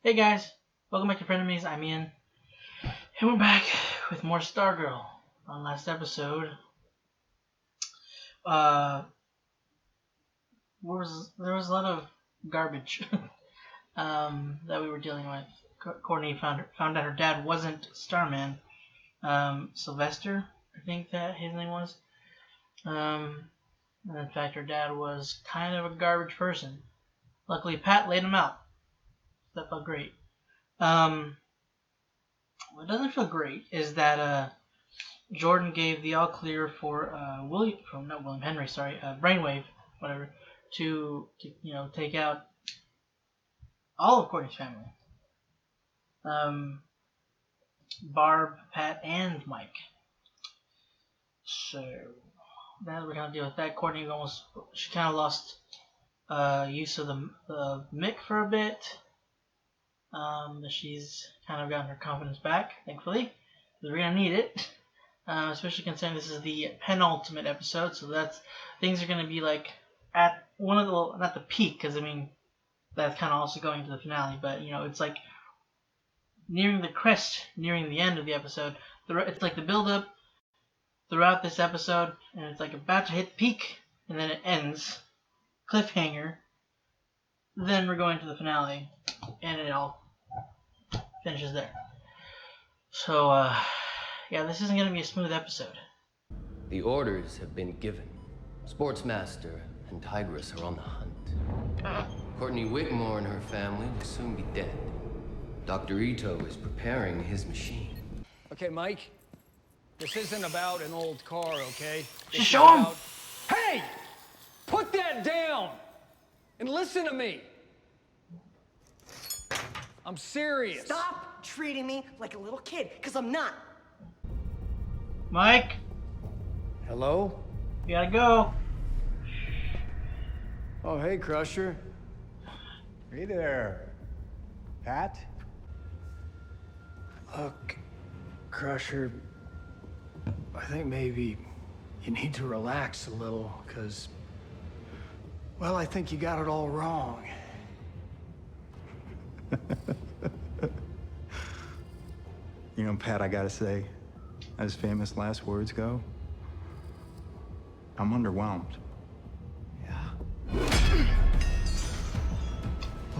Hey guys, welcome back to Frenemies. I'm Ian, and we're back with more Stargirl. On last episode, there was a lot of garbage that we were dealing with. Courtney found out her dad wasn't Starman. Sylvester, I think that his name was. And in fact, her dad was kind of a garbage person. Luckily, Pat laid him out. That felt great. What doesn't feel great is that Jordan gave the all clear for Brainwave, whatever, to take out all of Courtney's family. Barb, Pat, and Mike. So now we're gonna deal with that. Courtney she kind of lost use of the mic for a bit. She's kind of gotten her confidence back, thankfully, because we're gonna need it, especially considering this is the penultimate episode. So things are gonna be like at one of the not the peak, because I mean that's kind of also going to the finale, but it's like nearing the crest, nearing the end of the episode. It's like the build up throughout this episode, and it's like about to hit peak, and then it ends cliffhanger. Then we're going to the finale, and it all finishes there. So, yeah, this isn't going to be a smooth episode. The orders have been given. Sportsmaster and Tigress are on the hunt. Courtney Whitmore and her family will soon be dead. Dr. Ito is preparing his machine. Okay, Mike, this isn't about an old car, okay? Just show him! Hey! Put that down! And listen to me! I'm serious. Stop treating me like a little kid, because I'm not. Mike? Hello? You gotta go. Oh, hey, Crusher. Hey there, Pat. Look, Crusher, I think maybe you need to relax a little, because, well, I think you got it all wrong. You know, Pat, I gotta say, as famous last words go, I'm underwhelmed. Yeah.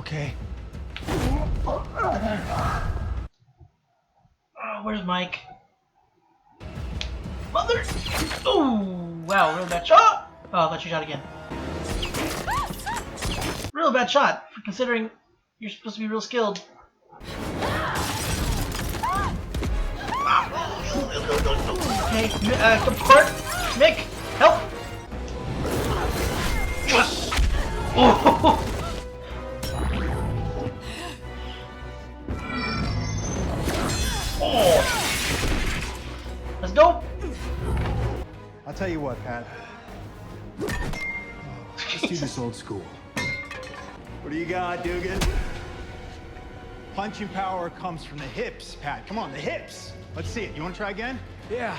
Okay. Oh, where's Mike? Mother! Oh, wow, real bad shot! Oh, I thought you shot again. Real bad shot, for considering you're supposed to be real skilled. Okay, support! Mick, help! Oh! Oh! Let's go! I'll tell you what, Pat. Let's do this old school. What do you got, Dugan? Punching power comes from the hips, Pat. Come on, the hips. Let's see it. You want to try again? Yeah.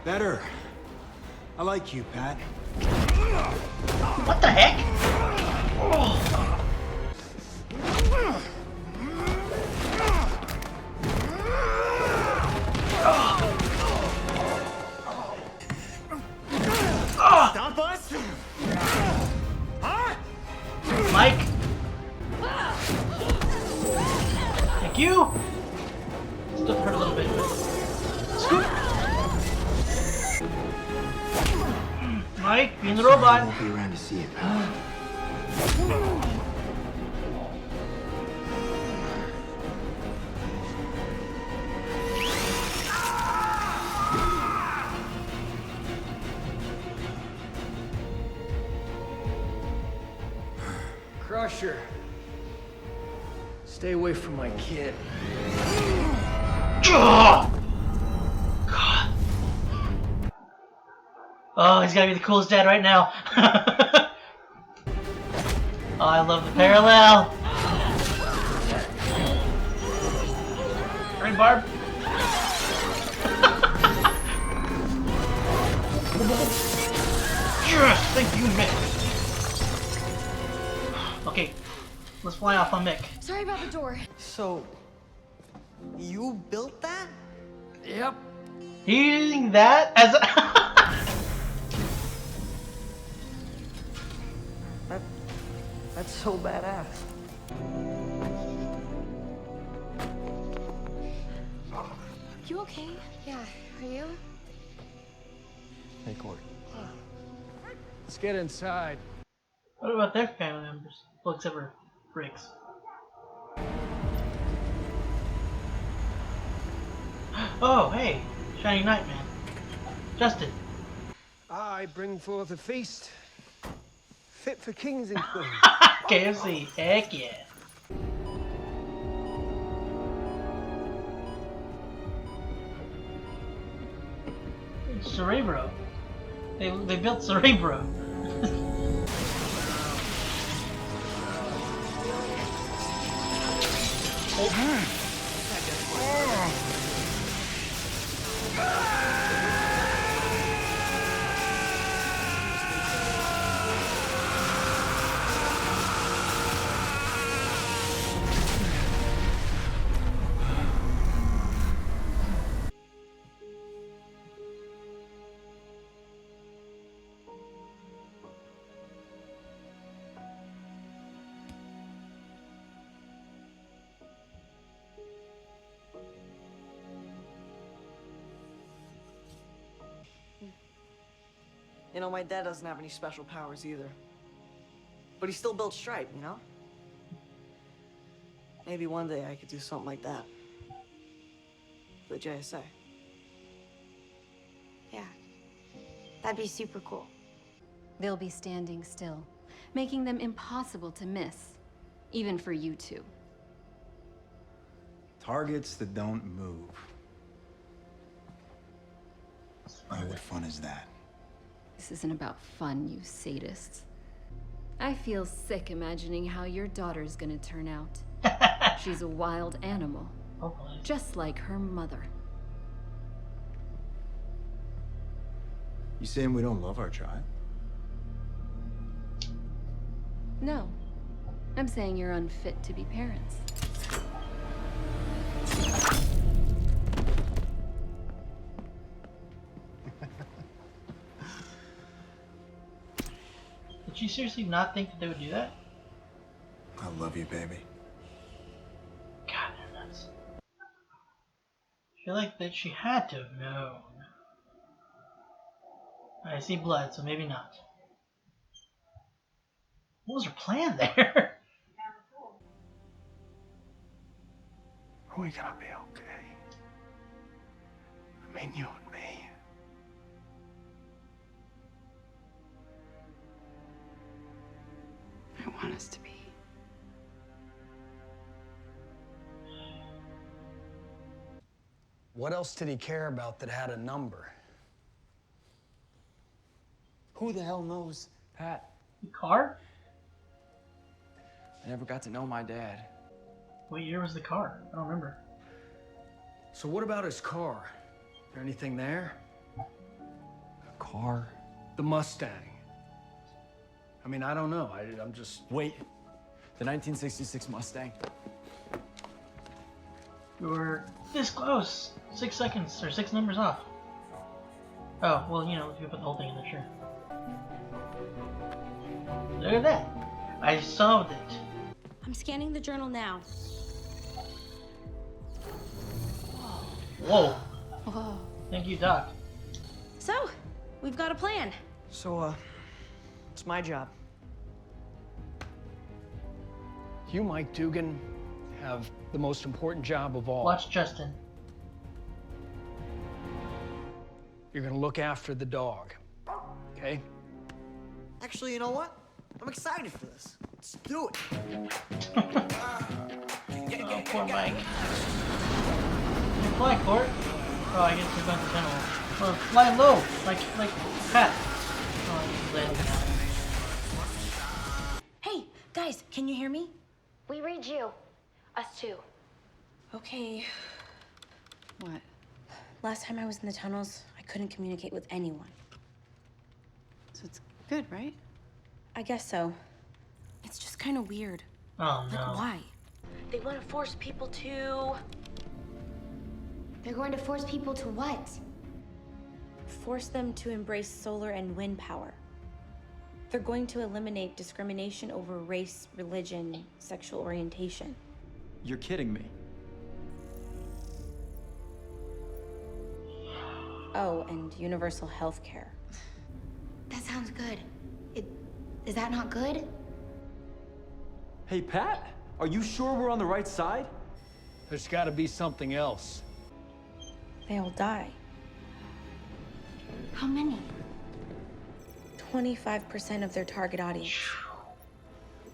Better. I like you, Pat. What the heck? Oh. Stop us! Mike? Thank you! Still hurt a little bit. Scoop! Mike, being the robot. I won't be around to see it, Pat. Crusher. Stay away from my kid. God. Oh, he's gotta be the coolest dad right now. Oh, I love the parallel. Right, Barb? Yes, thank you, Mick. Okay, Let's fly off on Mick. Sorry about the door. So, you built that? Yep. Using that as a That's so badass. You okay? Yeah, are you? Hey, Court. Let's get inside. What about their family members? Well, except for Briggs. Oh, hey, Shining Knight Man. Justin. I bring forth a feast fit for kings and queens. KFC. Heck yeah. Cerebro. They built Cerebro. You know, my dad doesn't have any special powers either. But he still built S.T.R.I.P.E., you know? Maybe one day I could do something like that. For the JSA. Yeah. That'd be super cool. They'll be standing still, making them impossible to miss. Even for you two. Targets that don't move. Oh, what fun is that? This isn't about fun, you sadists. I feel sick imagining how your daughter's gonna turn out. She's a wild animal, Hopefully. just like her mother. You saying we don't love our child? No. I'm saying you're unfit to be parents. Did you seriously not think that they would do that? I love you, baby. God, they're nuts. I feel like that she had to have known. I see blood, so maybe not. What was her plan there? Are we gonna be okay? I mean, you and me. I want us to be. What else did he care about that had a number? Who the hell knows? Pat, The car? I never got to know my dad. What year was the car? I don't remember. So what about his car? Is there anything there? A car? The Mustang. I mean, I don't know. I'm just... Wait, the 1966 Mustang. We were this close. 6 seconds, or 6 numbers off. Oh, well, you know, if you put the whole thing in there, sure. Look at that. I solved it. I'm scanning the journal now. Whoa. Whoa. Thank you, Doc. So, we've got a plan. So, it's my job. You, Mike Dugan, have the most important job of all. Watch Justin. You're gonna look after the dog, okay? Actually, you know what? I'm excited for this. Let's do it. Oh, poor Mike. You fly, Court. Oh, I guess we're going to general. Or fly low, like Pat. Oh, he's landing now. Hey, guys, can you hear me? We read you. Us too. Okay. What? Last time I was in the tunnels, I couldn't communicate with anyone. So it's good, right? I guess so. It's just kind of weird. Oh Like, no. why? They want to force people to... They're going to force people to what? Force them to embrace solar and wind power. They're going to eliminate discrimination over race, religion, sexual orientation. You're kidding me. Oh, and universal health care. That sounds good. Is that not good? Hey, Pat, are you sure we're on the right side? There's got to be something else. They'll die. How many? 25% of their target audience.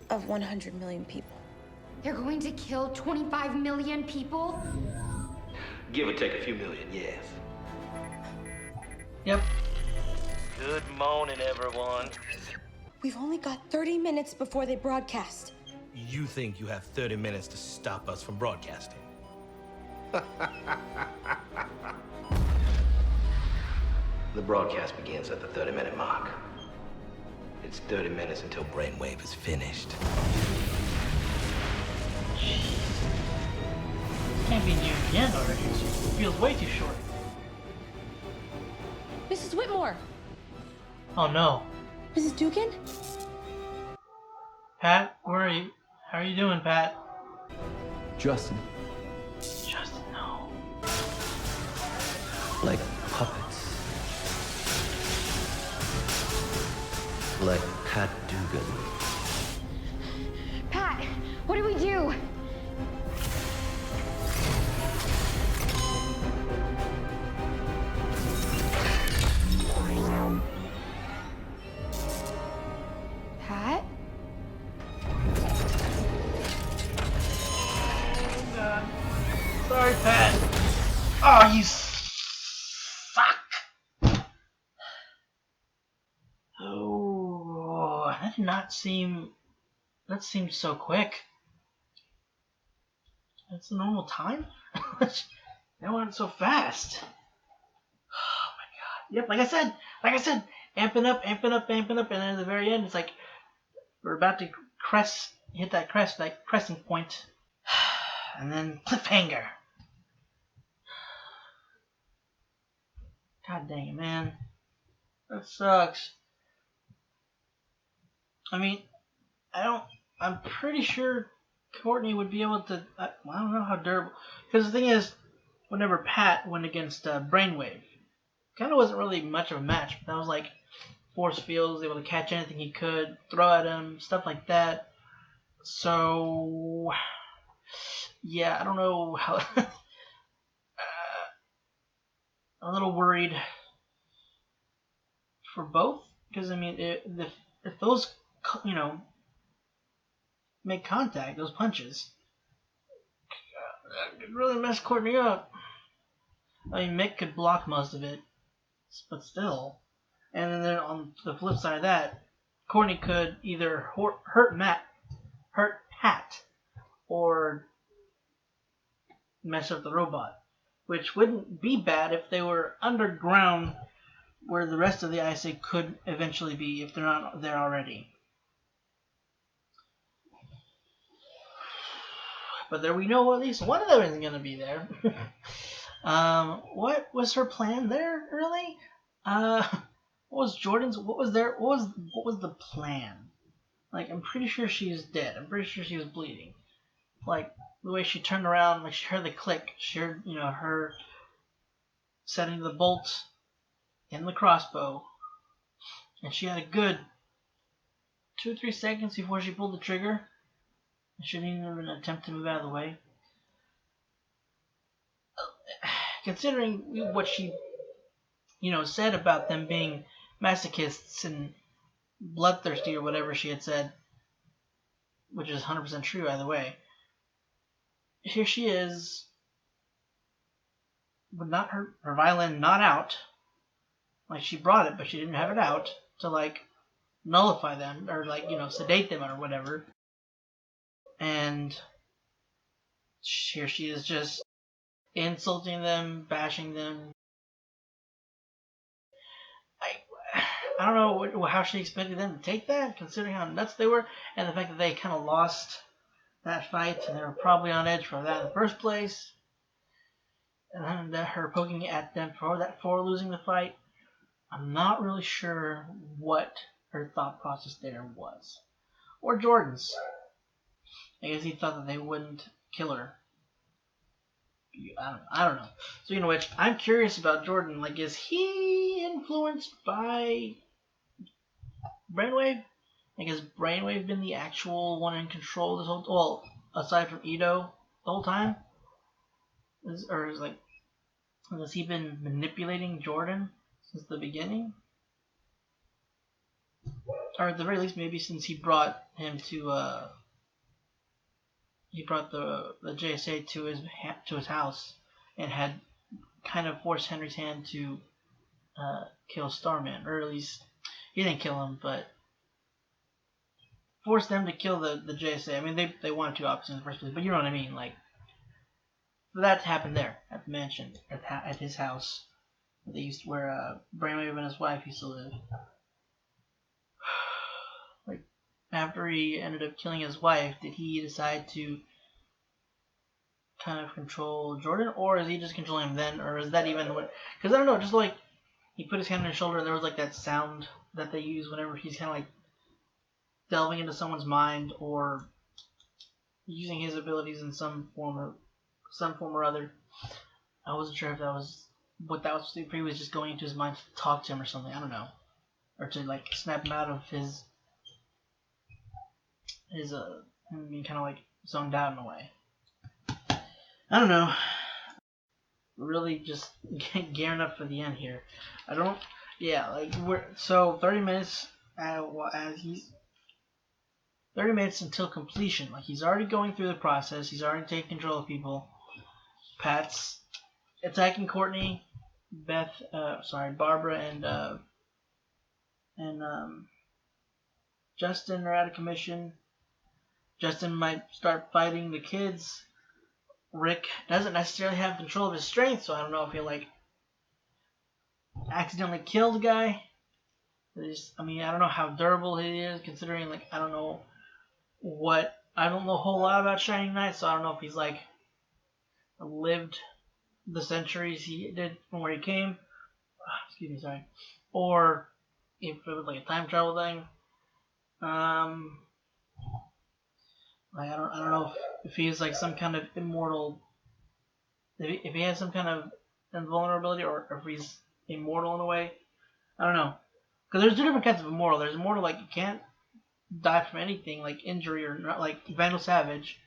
Of 100 million people. They're going to kill 25 million people? Give or take a few million, yes. Yep. Good morning, everyone. We've only got 30 minutes before they broadcast. You think you have 30 minutes to stop us from broadcasting? The broadcast begins at the 30-minute mark. It's 30 minutes until Brainwave is finished. Can't be new again already. It feels way too short. Mrs. Whitmore! Oh no. Mrs. Dugan? Pat, where are you? How are you doing, Pat? Justin. Justin, no. Like puppets. Like Pat Dugan. Pat, what do we do? Pat? Oh god. Sorry, Pat. Oh, you suck. Oh, that did not seem. That seemed so quick. That's the normal time? They went so fast. Oh my god. Yep, like I said, amping up, and then at the very end, it's like we're about to hit that crescent point, and then cliffhanger. God dang it, man. That sucks. I mean, I'm pretty sure Courtney would be able to. I don't know how durable. Because the thing is, whenever Pat went against Brainwave, kind of wasn't really much of a match. But that was like force fields, able to catch anything he could, throw at him, stuff like that. So, yeah, I don't know how. I'm a little worried for both. Because, I mean, if those, make contact, those punches, that could really mess Courtney up. I mean, Mick could block most of it, but still. And then on the flip side of that, Courtney could either hurt Pat, or mess up the robot, which wouldn't be bad if they were underground, where the rest of the ISA could eventually be if they're not there already. But there we know at least one of them isn't going to be there. What was her plan there, really? What was Jordan's? What was the plan? Like, I'm pretty sure she's dead. I'm pretty sure she was bleeding. Like, the way she turned around, like, she heard the click. She heard, her setting the bolt in the crossbow. And she had a good 2 or 3 seconds before she pulled the trigger. She didn't even attempt to move out of the way. Considering what she, said about them being masochists and bloodthirsty or whatever she had said, which is 100% true either way. Here she is, with not her violin not out. Like, she brought it, but she didn't have it out to, like, nullify them or, like, sedate them or whatever. And here she is just insulting them, bashing them. I don't know how she expected them to take that, considering how nuts they were, and the fact that they kind of lost that fight, and they were probably on edge for that in the first place. And then her poking at them for losing the fight. I'm not really sure what her thought process there was. Or Jordan's. I guess he thought that they wouldn't kill her. I don't know. So, you know which, I'm curious about Jordan. Like, is he influenced by Brainwave? Like, has Brainwave been the actual one in control this whole... Well, aside from Ito, the whole time? Has he been manipulating Jordan since the beginning? Or at the very least, maybe since he brought him to, he brought the JSA to his house and had kind of forced Henry's hand to kill Starman, or at least he didn't kill him, but forced them to kill the JSA. I mean, they wanted to obviously in the first place, but you know what I mean. Like, for that to happen there at the mansion, at his house, where Brainwave and his wife used to live. Like, after he ended up killing his wife, did he decide to kind of control Jordan, or is he just controlling him then, or is that even what? Because I don't know, just like he put his hand on his shoulder, and there was like that sound that they use whenever he's kind of like delving into someone's mind or using his abilities in some form or other. I wasn't sure if that was what that was. If he was just going into his mind to talk to him or something. I don't know, or to like snap him out of his him being kind of like zoned out in a way. I don't know. Really just gearing up for the end here. So 30 minutes as he's 30 minutes until completion. Like, he's already going through the process. He's already taking control of people. Pat's attacking Courtney, Barbara, and Justin are out of commission. Justin might start fighting the kids. Rick doesn't necessarily have control of his strength, so I don't know if he like accidentally killed a guy. I don't know how durable he is, considering like I don't know a whole lot about Shining Knight, so I don't know if he's like lived the centuries he did from where he came. Or if it was like a time travel thing. I don't know if he's like some kind of immortal. If he has some kind of invulnerability, or if he's immortal in a way. I don't know. Because there's two different kinds of immortal. There's immortal like you can't die from anything, like injury or not, like Vandal Savage,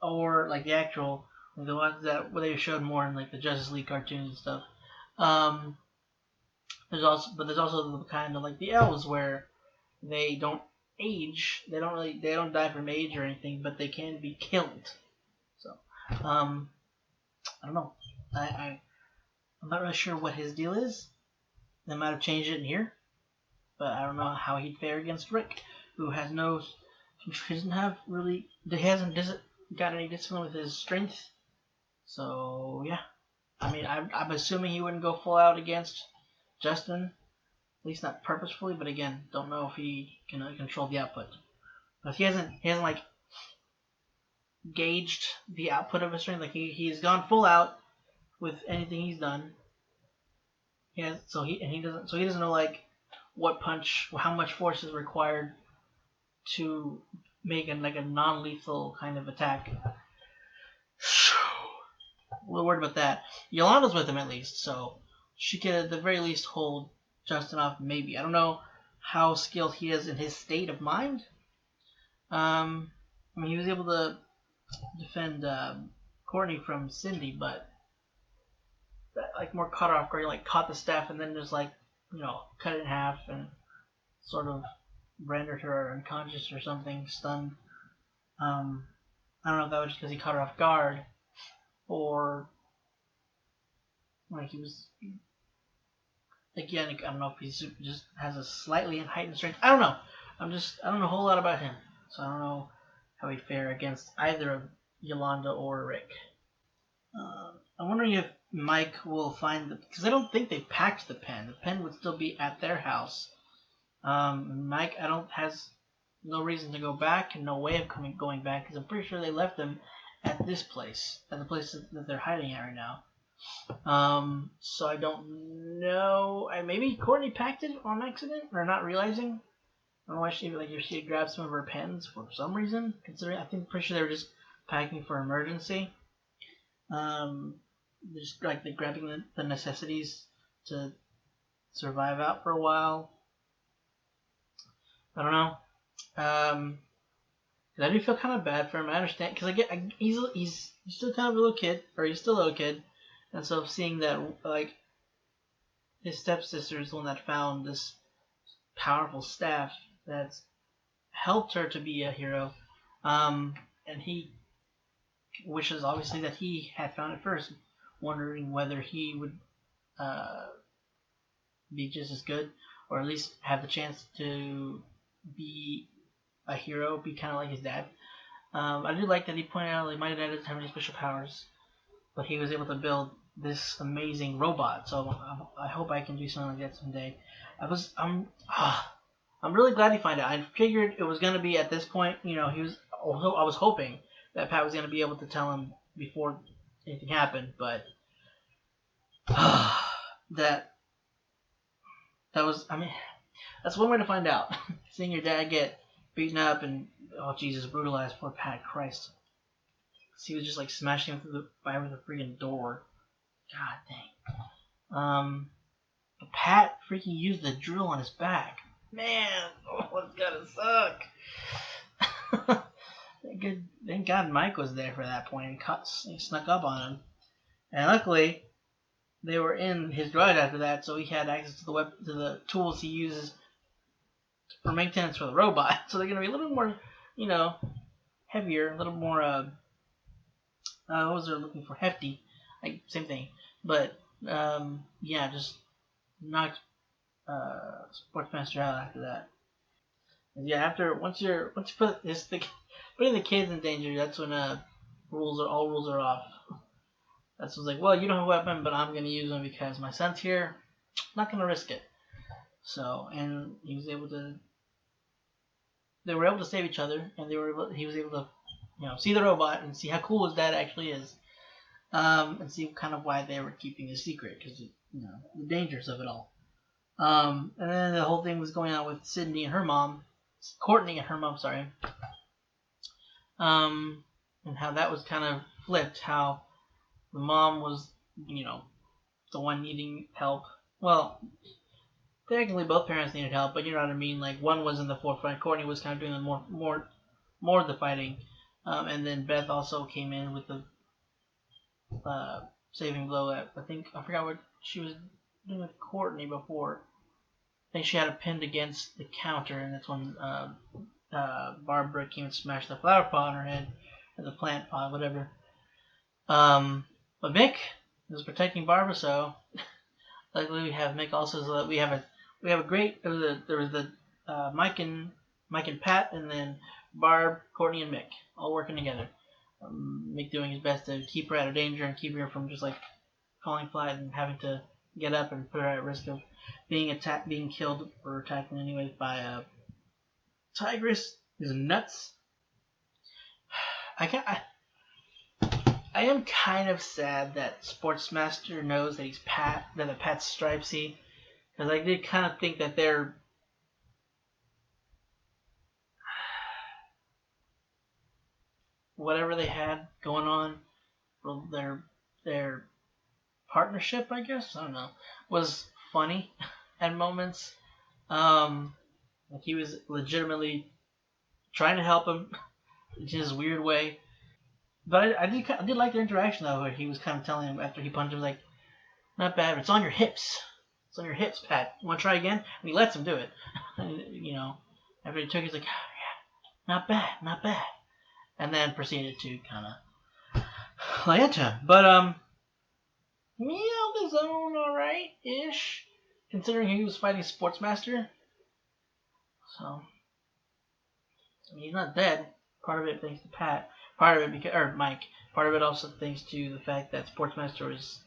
or like the actual, like the ones that where they showed more in like the Justice League cartoons and stuff. There's also the kind of like the elves where they don't age. They don't die from age or anything, but they can be killed. So, I don't know. I'm not really sure what his deal is. They might have changed it in here, but I don't know how he'd fare against Rick, who hasn't got any discipline with his strength. So yeah, I mean, I'm assuming he wouldn't go full out against Justin, at least not purposefully. But again, don't know if he can control the output. But if he hasn't like gauged the output of his strength, like he's gone full out with anything he's done. So he doesn't know like how much force is required to make a non-lethal kind of attack. A little worried about that. Yolanda's with him at least, so she could at the very least hold Justin off. Maybe, I don't know how skilled he is in his state of mind. He was able to defend Courtney from Cindy, but like more caught her off guard. Like caught the staff and then just like cut it in half and sort of rendered her unconscious or something, stunned. I don't know if that was just because he caught her off guard, or like he was. Again, I don't know if he just has a slightly heightened strength. I don't know. I don't know a whole lot about him, so I don't know how he'd fare against either of Yolanda or Rick. I'm wondering if Mike will find because I don't think they packed the pen. The pen would still be at their house. Mike, no reason to go back and no way of going back, because I'm pretty sure they left them at this place, at the place that they're hiding at right now. So I don't know. Maybe Courtney packed it on accident, or not realizing. I don't know why she had grabbed some of her pens for some reason. Considering, I think pretty sure they were just packing for emergency. Just like they're grabbing the necessities to survive out for a while. I don't know. Cause I do feel kind of bad for him. I understand, because he's still kind of a little kid, or he's still a little kid, and so seeing that like his stepsister is the one that found this powerful staff that's helped her to be a hero, and he wishes obviously that he had found it first, wondering whether he would be just as good, or at least have the chance to be a hero, be kind of like his dad. I do like that he pointed out like my dad doesn't have any special powers, but he was able to build this amazing robot. So I hope I can do something like that someday. I'm really glad he found it. I figured it was gonna be at this point. You know, I was hoping that Pat was gonna be able to tell him before anything happened, but that was. I mean, that's one way to find out. Seeing your dad get beaten up and, oh Jesus, brutalized, poor Pat, Christ. He was just like smashing him through the freaking door. God dang. But Pat freaking used the drill on his back. Man, it's gotta suck. Thank God Mike was there for that point and snuck up on him. And luckily, they were in his garage after that, so he had access to the tools he uses for maintenance for the robot. So they're gonna be a little more, heavier, a little more. What was they looking for? Hefty, like same thing. But yeah, just knocked Sportsmaster out after that. And yeah, once you putting the kids in danger, that's when all rules are off. That's was like, well, you don't have a weapon, but I'm gonna use one because my son's here. I'm not gonna risk it. So, and they were able to save each other, and he was able to, see the robot and see how cool his dad actually is, and see kind of why they were keeping a secret, because the dangers of it all. And then the whole thing was going on with Courtney and her mom, sorry. And how that was kind of flipped, how the mom was, the one needing help. Well, technically both parents needed help, but you know what I mean. Like one was in the forefront. Courtney was kind of doing the more of the fighting, and then Beth also came in with the saving blow. I forgot what she was doing with Courtney before. I think she had it pinned against the counter, and that's when Barbara came and smashed the flower pot on her head, or the plant pot, whatever. But Mick was protecting Barbara, so luckily we have Mick also. So that we have a great. There was the Mike and Pat, and then Barb, Courtney, and Mick all working together. Mick doing his best to keep her out of danger and keep her from just like falling flat and having to get up and put her at risk of being killed or attacked in any way by a tigress. Is nuts. I am kind of sad that Sportsmaster knows that he's Pat, that Pat's Stripesy, because I did kind of think that they're whatever they had going on, their partnership, I guess, I don't know, was funny at moments. Like he was legitimately trying to help him in his weird way. But I did like their interaction though, where he was kind of telling him after he punched him, like, not bad, but it's on your hips. It's on your hips, Pat. You want to try again? And he lets him do it. After he took it, he's like, yeah, not bad. And then proceeded to kind of lay into him. But, he held his own alright-ish, considering he was fighting Sportsmaster. So, I mean, he's not dead. Part of it thanks to Pat. Part of it Mike. Part of it also thanks to the fact that Sportsmaster was,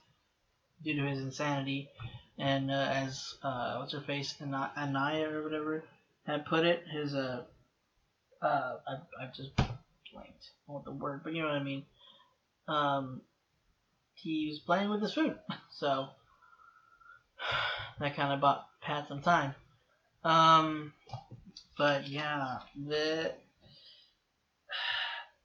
due to his insanity, and as what's her face, Anaya or whatever had put it, his I've just blanked on the word, but you know what I mean. He was playing with his food, so that kind of bought Pat some time. But yeah,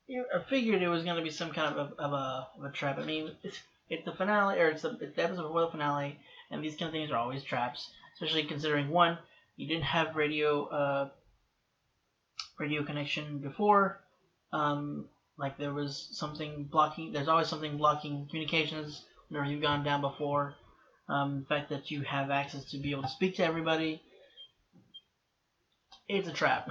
I figured it was going to be some kind of a trap. I mean, it's the finale, or it's the episode before the finale, and these kind of things are always traps, especially considering, one, you didn't have radio connection before. Like there was something blocking. There's always something blocking communications whenever you've gone down before. The fact that you have access to be able to speak to everybody, it's a trap.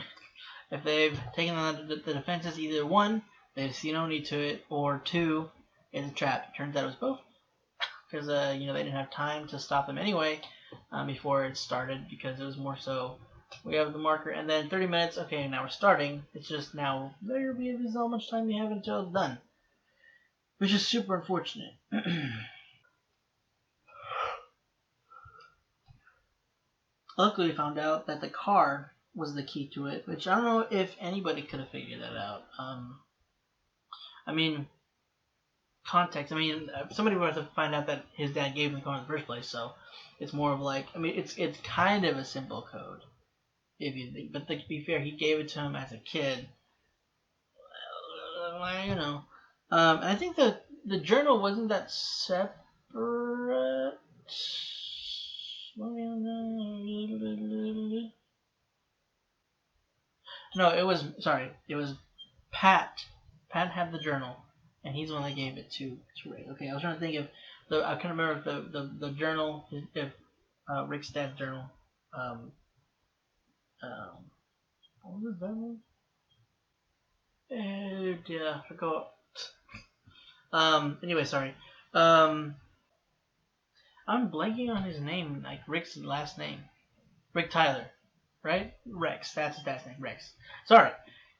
If they've taken on the defenses, either one, they see no need to it, or two, it's a trap. It turns out it was both, because they didn't have time to stop them anyway before it started, because it was more so we have the marker and then 30 minutes. Okay, now we're starting. It's just now there is how much time you have until it's done, which is super unfortunate. Luckily, we found out that the car was the key to it, which I don't know if anybody could have figured that out. I mean, context. I mean, somebody would have to find out that his dad gave him the car in the first place, so it's more of like, I mean, it's kind of a simple code, if you think. But to be fair, he gave it to him as a kid. And I think that the journal wasn't that separate. No, it was Pat. Pat had the journal, and he's the one that gave it to Rick. Okay, I was trying to think if I can't remember if the journal, if Rick's dad's journal, what was that one? Oh dear, I forgot. Anyway, sorry. I'm blanking on his name, like Rick's last name. Rick Tyler, right? Rex, that's his last name, Rex. Sorry.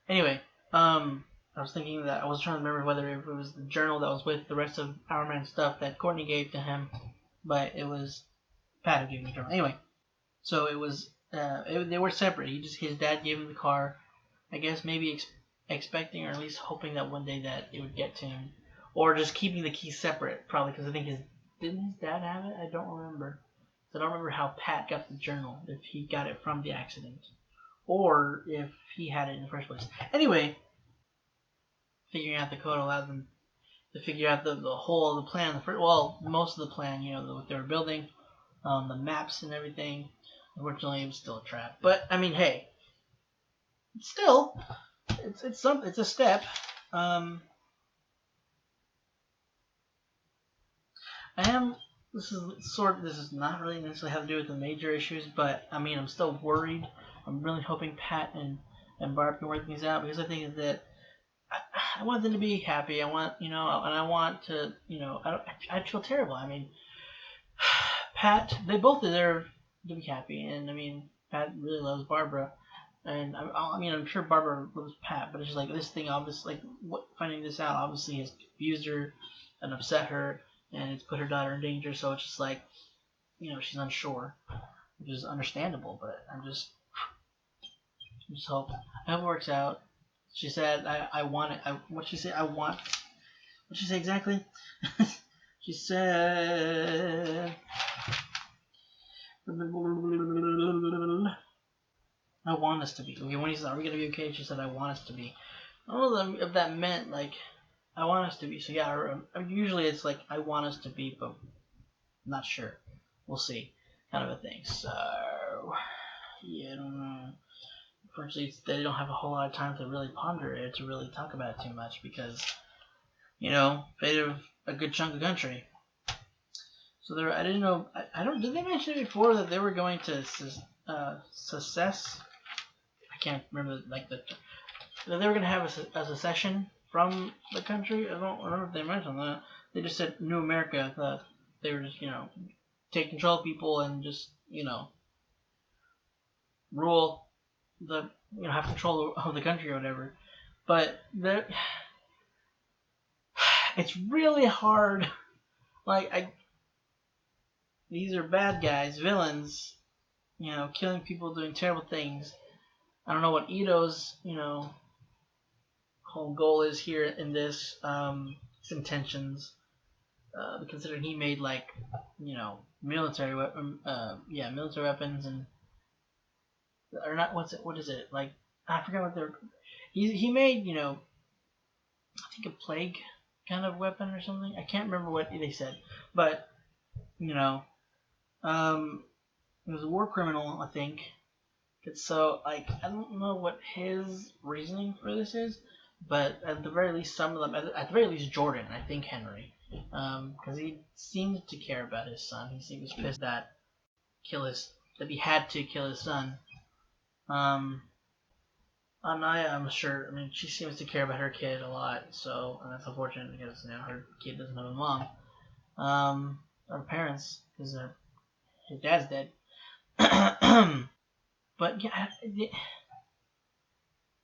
Anyway, I was thinking that I was trying to remember whether it was the journal that was with the rest of Our Man's stuff that Courtney gave to him, but it was Pat who gave him the journal. Anyway, so it was they were separate. His dad gave him the car, I guess maybe expecting or at least hoping that one day that it would get to him, or just keeping the keys separate, probably because I think didn't his dad have it? I don't remember. So I don't remember how Pat got the journal, if he got it from the accident, or if he had it in the first place. Anyway, figuring out the code allowed them to figure out the whole of the plan. Most of the plan, what they were building, the maps and everything. Unfortunately, it was still a trap. But I mean, hey, still, it's a step. This is not really necessarily have to do with the major issues, but I mean, I'm still worried. I'm really hoping Pat and Barb can work things out, because I think that I want them to be happy. I want, and I want to, I feel terrible. I mean, Pat, they both deserve to be happy, and I mean, Pat really loves Barbara, and I'm sure Barbara loves Pat, but it's just like this thing, obviously, finding this out obviously has confused her and upset her, and it's put her daughter in danger. So it's just like, she's unsure, which is understandable. But I just hope it works out. She said, I want it. What she say? What'd she say exactly? She said, I want us to be. Okay, when he said, are we going to be okay? She said, I want us to be. I don't know if that meant, like, I want us to be. So yeah, usually it's like, I want us to be, but I'm not sure. We'll see. Kind of a thing. So, yeah, I don't know. Unfortunately, they don't have a whole lot of time to really ponder it, to really talk about it too much, because, fate of a good chunk of country. So I didn't know, did they mention it before that they were going to secess? I can't remember, that they were going to have a secession from the country. I don't remember if they mentioned that. They just said New America, that they were just, take control of people and just, rule have control of the country or whatever. But it's really hard. These are bad guys, villains, killing people, doing terrible things. I don't know what Ito's, whole goal is here in this, his intentions, considering he made like, military military weapons and or not. What is it like? I forgot what they're. He made I think a plague kind of weapon or something. I can't remember what they said, but you know, he was a war criminal, I think. So like I don't know what his reasoning for this is, but at the very least, some of them, at the very least, Jordan, I think Henry, because he seemed to care about his son. He was pissed that he had to kill his son. Anaya, I'm sure. I mean, she seems to care about her kid a lot, so and that's unfortunate because her kid doesn't have a mom, or parents, because her dad's dead. But yeah,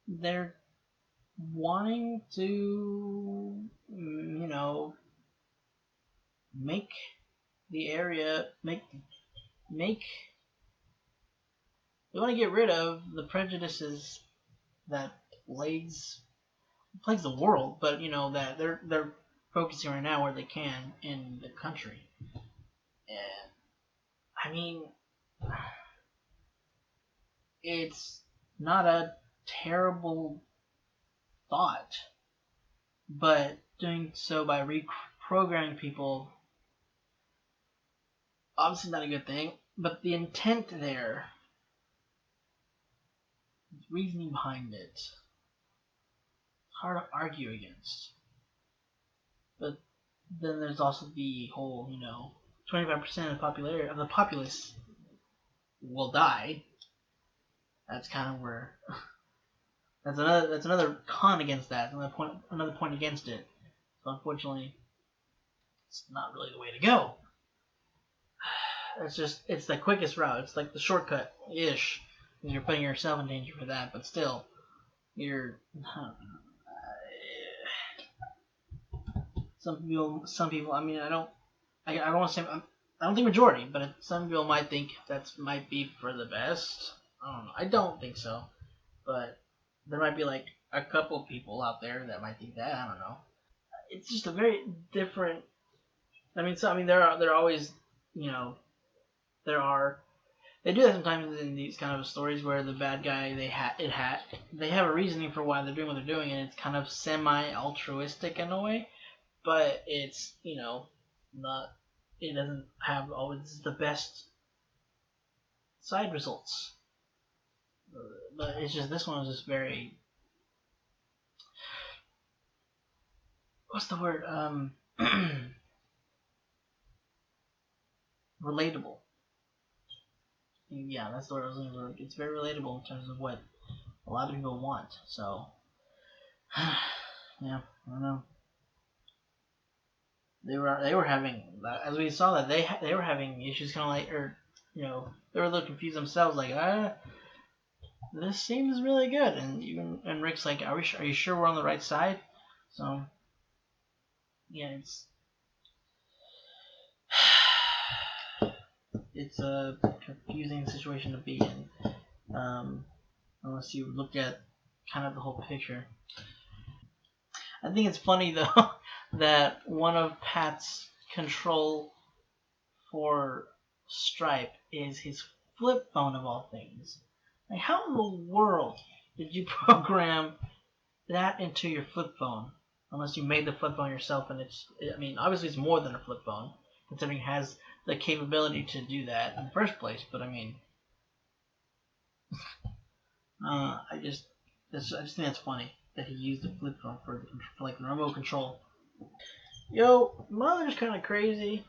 they're wanting to, make the area make. They want to get rid of the prejudices that plagues the world, but that they're focusing right now where they can in the country. And I mean, it's not a terrible thought, but doing so by reprogramming people, obviously not a good thing. But the intent there, the reasoning behind it, it's hard to argue against. But then there's also the whole, 25% of the populace will die. That's kind of where that's another con against that. Another point against it. So unfortunately, it's not really the way to go. It's the quickest route. It's like the shortcut ish. You're putting yourself in danger for that, but still, you're. Some people. I mean, I don't want to say. I don't think majority, but some people might think that might be for the best. I don't know. I don't think so, but there might be like a couple people out there that might think that. I don't know. It's just a very different. I mean, there are always, there are. They do that sometimes in these kind of stories where the bad guy they have a reasoning for why they're doing what they're doing, and it's kind of semi-altruistic in a way, but it's not. It doesn't have always the best side results. But it's just this one was just very. What's the word? Relatable. Yeah, that's the word I was looking for. It's very relatable in terms of what a lot of people want. So, yeah, I don't know. They were having, as we saw that they were having issues, kind of like, or they were a little confused themselves, like this seems really good, and Rick's like, are you sure we're on the right side? So yeah, it's a confusing situation to be in, unless you look at kind of the whole picture. I think it's funny though that one of Pat's control for Stripe is his flip phone of all things. Like, how in the world did you program that into your flip phone? Unless you made the flip phone yourself, and obviously it's more than a flip phone, considering it has the capability to do that in the first place. But I mean, I just think that's funny that he used the flip phone for like the remote control. Yo, mother's kind of crazy.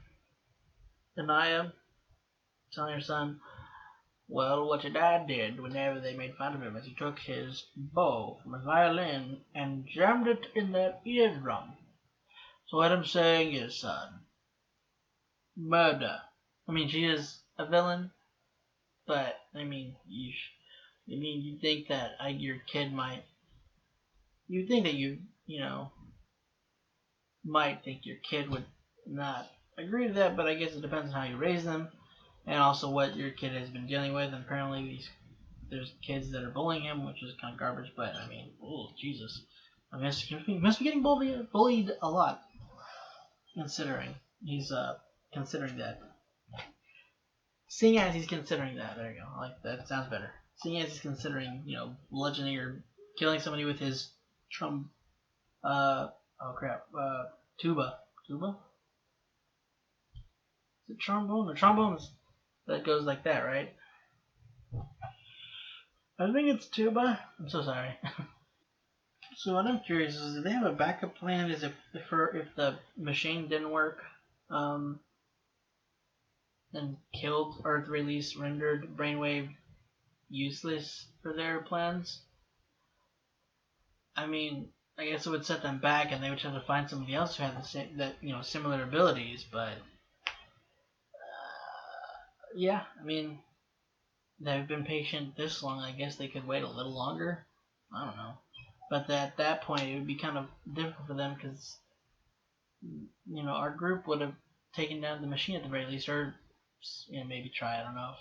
Anaya telling her son, well, what your dad did whenever they made fun of him is he took his bow from his violin and jammed it in that eardrum. So what I'm saying is, son, murder. I mean, she is a villain, but I mean, you think that your kid might, you think that might think your kid would not agree to that, but I guess it depends on how you raise them, and also what your kid has been dealing with. And apparently, these there's kids that are bullying him, which is kind of garbage. But I mean, oh Jesus, I mean, he must be getting bullied a lot, considering he's considering that. Seeing as he's considering that, there you go. I like that. Sounds better. Seeing as he's considering, bludgeoning or killing somebody with his tuba. Tuba? Is it trombone? The trombone's that goes like that, right? I think it's tuba. I'm so sorry. So what I'm curious is, do they have a backup plan? Is if the machine didn't work, then killed Earth Release, rendered Brainwave useless for their plans? I mean, I guess it would set them back, and they would have to find somebody else who had the same similar abilities. But yeah, I mean, they've been patient this long. I guess they could wait a little longer. I don't know. But at that point, it would be kind of difficult for them because, our group would have taken down the machine at the very least, or maybe try. I don't know if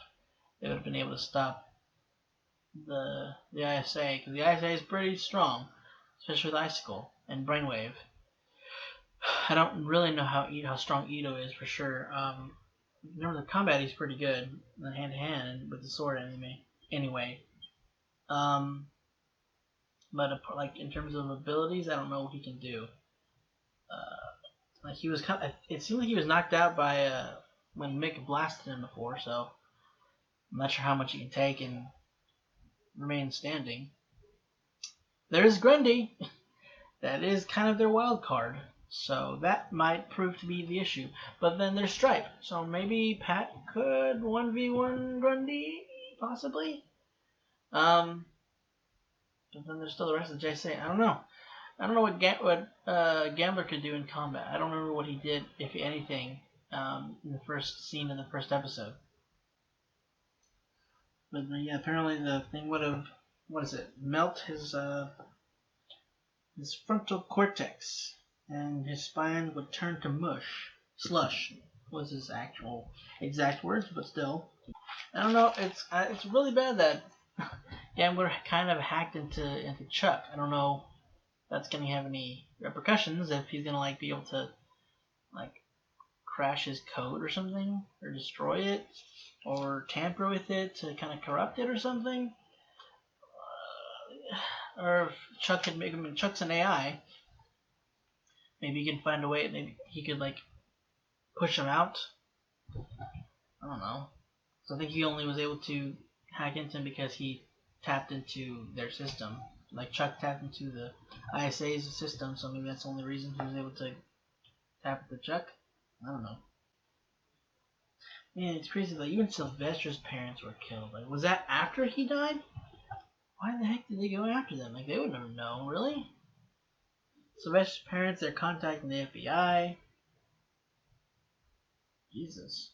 they would have been able to stop the ISA, because the ISA is pretty strong, especially with Icicle and Brainwave. I don't really know how strong Ito is for sure. Remember the combat, he's pretty good, hand to hand with the sword anyway. But like in terms of abilities, I don't know what he can do. Like he was it seemed like he was knocked out by when Mick blasted him before, so I'm not sure how much he can take and remain standing. There's Grundy. That is kind of their wild card, so that might prove to be the issue. But then there's S.T.R.I.P.E., so maybe Pat could 1v1 Grundy, possibly. But then there's still the rest of the JSA. I don't know. I don't know what Gambler could do in combat. I don't remember what he did, if anything, in the first scene in the first episode. But yeah, apparently the thing would have, melt his frontal cortex, and his spine would turn to slush was his actual exact words, but still. I don't know, it's really bad that Gambler kind of hacked into Chuck. I don't know if that's going to have any repercussions, if he's going to be able to crash his code or something, or destroy it, or tamper with it to kind of corrupt it or something. Or if Chuck could make him, Chuck's an AI, maybe he can find a way, maybe he could push him out. I don't know. So I think he only was able to hack into him because he tapped into their system. Like Chuck tapped into the ISA's system, so maybe that's the only reason he was able to tap into Chuck. I don't know. Man, it's crazy. Even Sylvester's parents were killed. Was that after he died? Why the heck did they go after them? They would never know, really? Sylvester's parents, they're contacting the FBI. Jesus.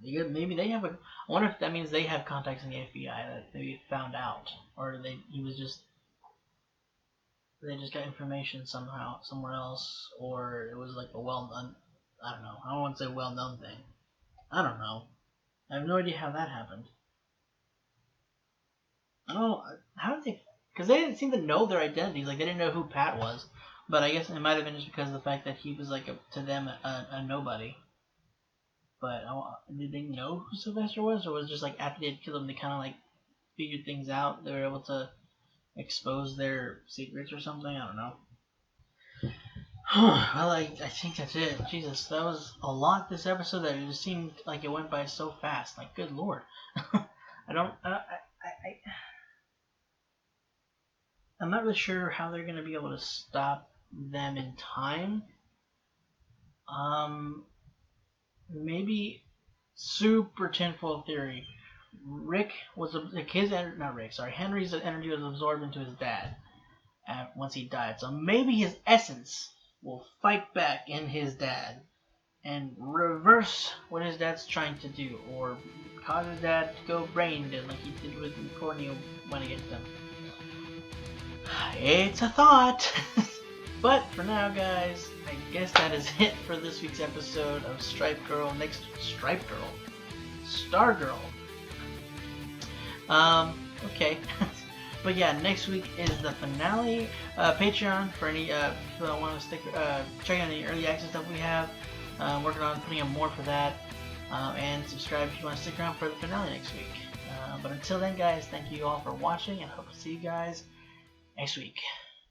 Maybe they have I wonder if that means they have contacts in the FBI that maybe found out, or they just got information somehow somewhere else, or it was a well-known. I don't know. I don't want to say well-known thing. I don't know. I have no idea how that happened. I don't know. How did they? Because they didn't seem to know their identities. They didn't know who Pat was. But I guess it might have been just because of the fact that he was to them a nobody. But did they know who Sylvester was, or was it just after they had killed him, they kind of figured things out? They were able to expose their secrets or something. I don't know. Well, I think that's it. Jesus, that was a lot this episode. That it just seemed like it went by so fast. Good lord. I'm not really sure how they're gonna be able to stop them in time. Maybe super tinfoil theory. Henry's energy was absorbed into his dad once he died. So maybe his essence will fight back in his dad and reverse what his dad's trying to do, or cause his dad to go brain dead like he did with Courtney went against him. It's a thought. But for now, guys, I guess that is it for this week's episode of Stargirl. Okay. But yeah, next week is the finale. Patreon for any people that want to check out any early access stuff we have. Working on putting up more for that. And subscribe if you want to stick around for the finale next week. But until then, guys, thank you all for watching, and hope to see you guys next week.